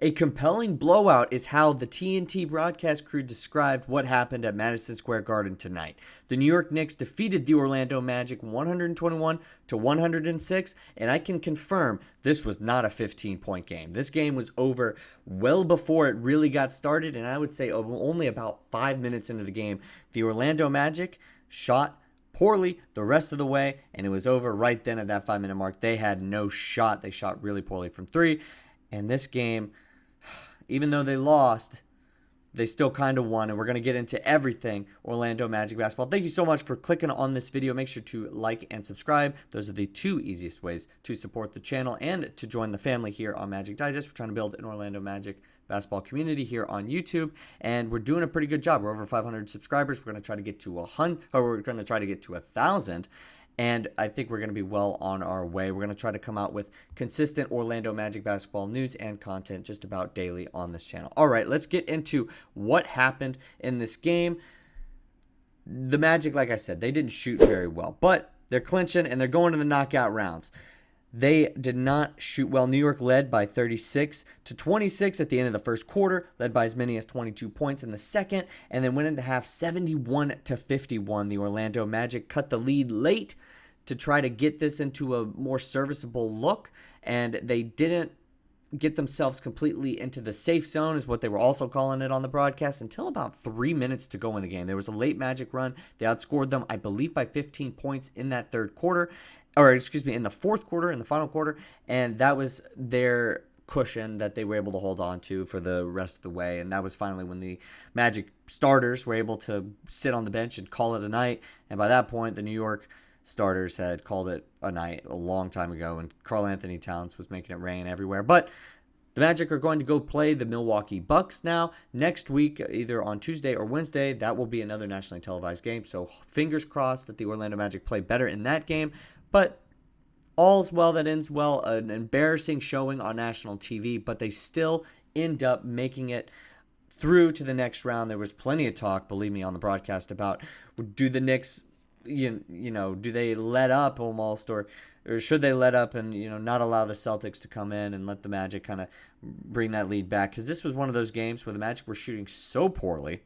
A compelling blowout is how the TNT broadcast crew described what happened at Madison Square Garden tonight. The New York Knicks defeated the Orlando Magic 121-106, and I can confirm this was not a 15-point game. This game was over well before it really got started, and I would say only about 5 minutes into the game. The Orlando Magic shot poorly the rest of the way, and it was over right then at that 5-minute mark. They had no shot. They shot really poorly from three, and this game, even though they lost, they still kind of won, and we're going to get into everything Orlando Magic basketball. Thank you so much for clicking on this video. Make sure to like and subscribe. Those are the two easiest ways to support the channel and to join the family here on Magic Digest. We're trying to build an Orlando Magic basketball community here on YouTube, and we're doing a pretty good job. We're over 500 subscribers. We're going to try to get to 100, or we're going to try to get to 1,000. And I think we're going to be well on our way. We're going to try to come out with consistent Orlando Magic basketball news and content just about daily on this channel. All right, let's get into what happened in this game. The Magic, like I said, they didn't shoot very well, but they're clinching and they're going to the knockout rounds. They did not shoot well. New York led by 36-26 at the end of the first quarter, led by as many as 22 points in the second, and then went into half 71-51. The Orlando Magic cut the lead late to try to get this into a more serviceable look, and they didn't get themselves completely into the safe zone, is what they were also calling it on the broadcast, until about 3 minutes to go in the game. There was a late Magic run. They outscored them, I believe, by 15 points in that third quarter, or excuse me, in the fourth quarter, in the final quarter, and that was their cushion that they were able to hold on to for the rest of the way. And that was finally when the Magic starters were able to sit on the bench and call it a night. And by that point, the New York starters had called it a night a long time ago, and Karl-Anthony Towns was making it rain everywhere. But the Magic are going to go play the Milwaukee Bucks now next week, either on Tuesday or Wednesday. That will be another nationally televised game, so fingers crossed that the Orlando Magic play better in that game. But all's well that ends well. An embarrassing showing on national TV, but they still end up making it through to the next round. There was plenty of talk, believe me, on the broadcast about, do the Knicks, you know, do they let up almost, or should they let up and, you know, not allow the Celtics to come in and let the Magic kind of bring that lead back? Because this was one of those games where the Magic were shooting so poorly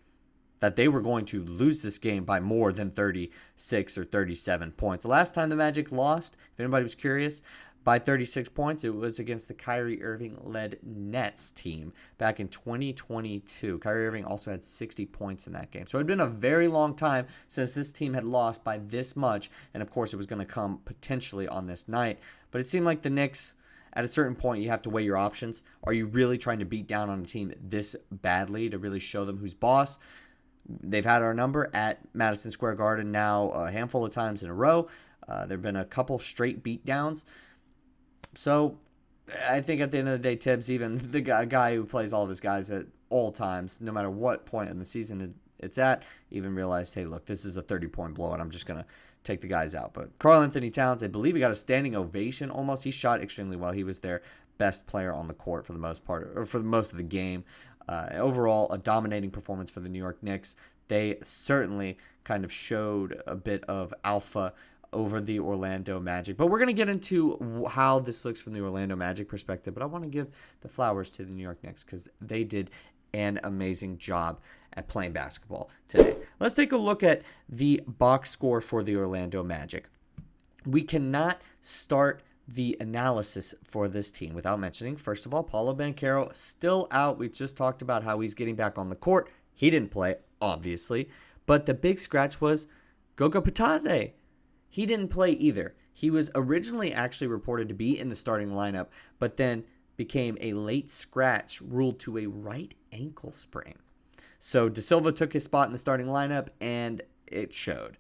that they were going to lose this game by more than 36 or 37 points. The last time the Magic lost, if anybody was curious, by 36 points, it was against the Kyrie Irving-led Nets team back in 2022. Kyrie Irving also had 60 points in that game. So it had been a very long time since this team had lost by this much, and of course it was going to come potentially on this night. But it seemed like the Knicks, at a certain point, you have to weigh your options. Are you really trying to beat down on a team this badly to really show them who's boss? They've had our number at Madison Square Garden now a handful of times in a row. There have been a couple straight beatdowns. So I think at the end of the day, Tibbs, even the guy who plays all of his guys at all times, no matter what point in the season it's at, even realized, hey, look, this is a 30-point blowout. I'm just going to take the guys out. But Karl-Anthony Towns, I believe he got a standing ovation almost. He shot extremely well. He was their best player on the court for the most part, or for most of the game. Overall, a dominating performance for the New York Knicks. They certainly kind of showed a bit of alpha over the Orlando Magic. But we're going to get into how this looks from the Orlando Magic perspective. But I want to give the flowers to the New York Knicks because they did an amazing job at playing basketball today. Let's take a look at the box score for the Orlando Magic. We cannot start the analysis for this team without mentioning, first of all, Paolo Banchero still out. We just talked about how he's getting back on the court. He didn't play, obviously, but the big scratch was Goga Bitadze. He didn't play either. He was originally actually reported to be in the starting lineup, but then became a late scratch ruled to a right ankle sprain. So De Silva took his spot in the starting lineup, and it showed.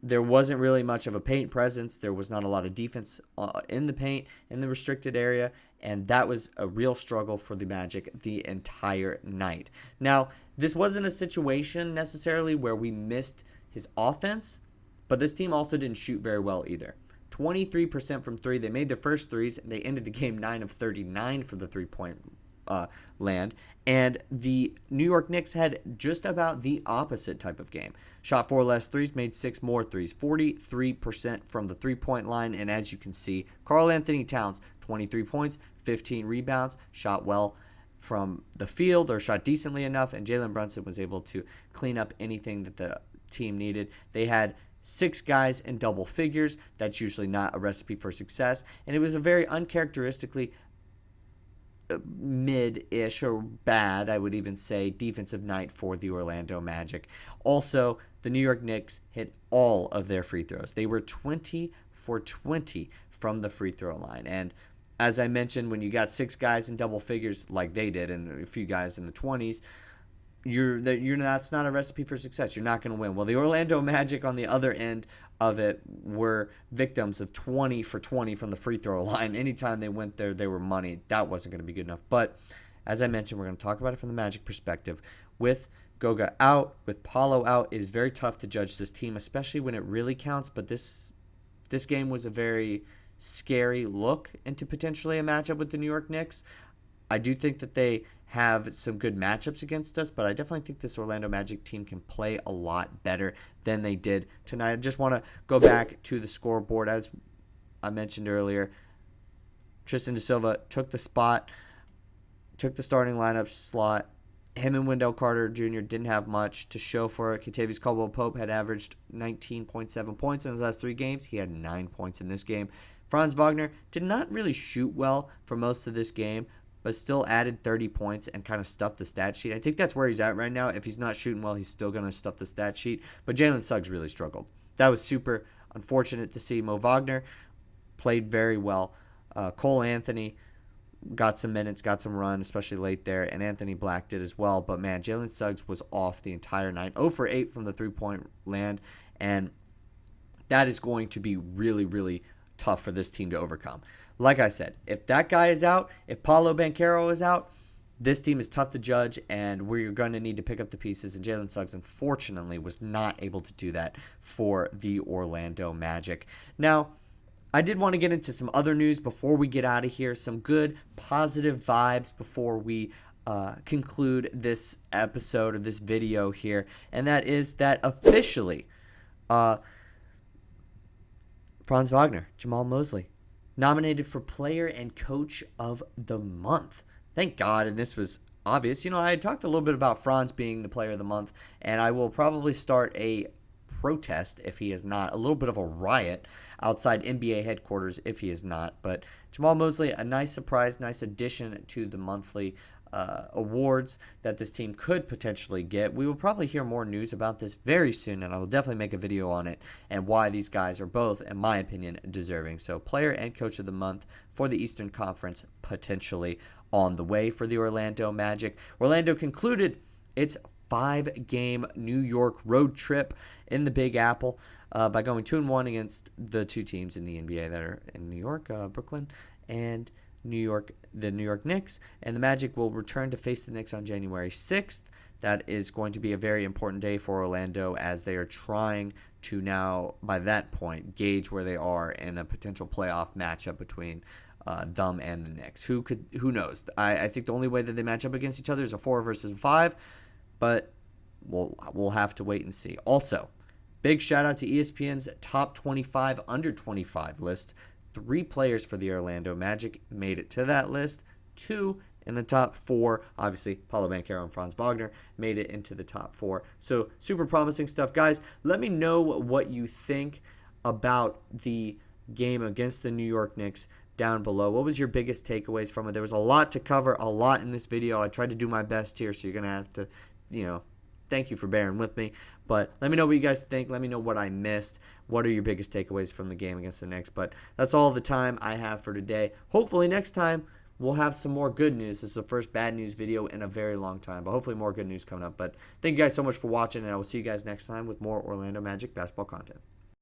There wasn't really much of a paint presence. There was not a lot of defense in the paint, in the restricted area, and that was a real struggle for the Magic the entire night. Now, this wasn't a situation necessarily where we missed his offense, but this team also didn't shoot very well either. 23% from three. They made their first threes. They ended the game 9 of 39 for the three-point land. And the New York Knicks had just about the opposite type of game. Shot 4 less threes, made 6 more threes. 43% from the three-point line. And as you can see, Karl-Anthony Towns, 23 points, 15 rebounds, shot well from the field or shot decently enough, and Jalen Brunson was able to clean up anything that the team needed. They had 6 guys in double figures. That's usually not a recipe for success, and it was a very uncharacteristically mid-ish or bad, I would even say, defensive night for the Orlando Magic. Also, the New York Knicks hit all of their free throws. They were 20 for 20 from the free throw line. And as I mentioned, when you got 6 guys in double figures like they did and a few guys in the 20s, that's not a recipe for success. You're not going to win. Well, the Orlando Magic on the other end of it were victims of 20 for 20 from the free throw line. Anytime they went there, they were money. That wasn't going to be good enough. But as I mentioned, we're going to talk about it from the Magic perspective. With Goga out, with Paolo out, it is very tough to judge this team, especially when it really counts. But this game was a very scary look into potentially a matchup with the New York Knicks. I do think that they have some good matchups against us, but I definitely think this Orlando Magic team can play a lot better than they did tonight. I just want to go back to the scoreboard. As I mentioned earlier, Tristan da Silva took the starting lineup slot. Him and Wendell Carter Jr. didn't have much to show for it. Kentavious Caldwell-Pope had averaged 19.7 points in his last 3 games. He had 9 points in this game. Franz Wagner did not really shoot well for most of this game, but still added 30 points and kind of stuffed the stat sheet. I think that's where he's at right now. If he's not shooting well, he's still going to stuff the stat sheet. But Jalen Suggs really struggled. That was super unfortunate to see. Mo Wagner played very well. Cole Anthony got some minutes, got some run, especially late there, and Anthony Black did as well. But, man, Jalen Suggs was off the entire night. 0 for 8 from the three-point land, and that is going to be really, really tough for this team to overcome. Like I said, if that guy is out, if Paolo Banchero is out, this team is tough to judge, and we're going to need to pick up the pieces. And Jalen Suggs, unfortunately, was not able to do that for the Orlando Magic. Now, I did want to get into some other news before we get out of here. Some good, positive vibes before we conclude this episode or this video here. And that is that officially, Franz Wagner, Jamahl Mosley, nominated for Player and Coach of the Month. Thank God, and this was obvious. I had talked a little bit about Franz being the Player of the Month, and I will probably start a protest if he is not, a little bit of a riot outside NBA headquarters if he is not. But Jamahl Mosley, a nice surprise, nice addition to the monthly awards that this team could potentially get. We will probably hear more news about this very soon, and I will definitely make a video on it and why these guys are both, in my opinion, deserving. So Player and Coach of the Month for the Eastern Conference potentially on the way for the Orlando Magic. Orlando concluded its 5-game New York road trip in the Big Apple by going 2-1 against the 2 teams in the NBA that are in New York, Brooklyn and the New York Knicks, and the Magic will return to face the Knicks on January 6th. That is going to be a very important day for Orlando as they are trying to now, by that point, gauge where they are in a potential playoff matchup between them and the Knicks. Who knows? I think the only way that they match up against each other is a 4 versus a 5, but we'll have to wait and see. Also, big shout out to ESPN's top 25 under 25 list. 3 players for the Orlando Magic made it to that list. 2 in the top 4, obviously Paolo Banchero and Franz Wagner made it into the top 4. So super promising stuff. Guys, let me know what you think about the game against the New York Knicks down below. What was your biggest takeaways from it? There was a lot to cover, a lot in this video. I tried to do my best here, so you're going to have to, thank you for bearing with me. But let me know what you guys think. Let me know what I missed. What are your biggest takeaways from the game against the Knicks? But that's all the time I have for today. Hopefully next time we'll have some more good news. This is the first bad news video in a very long time. But hopefully more good news coming up. But thank you guys so much for watching, and I will see you guys next time with more Orlando Magic basketball content.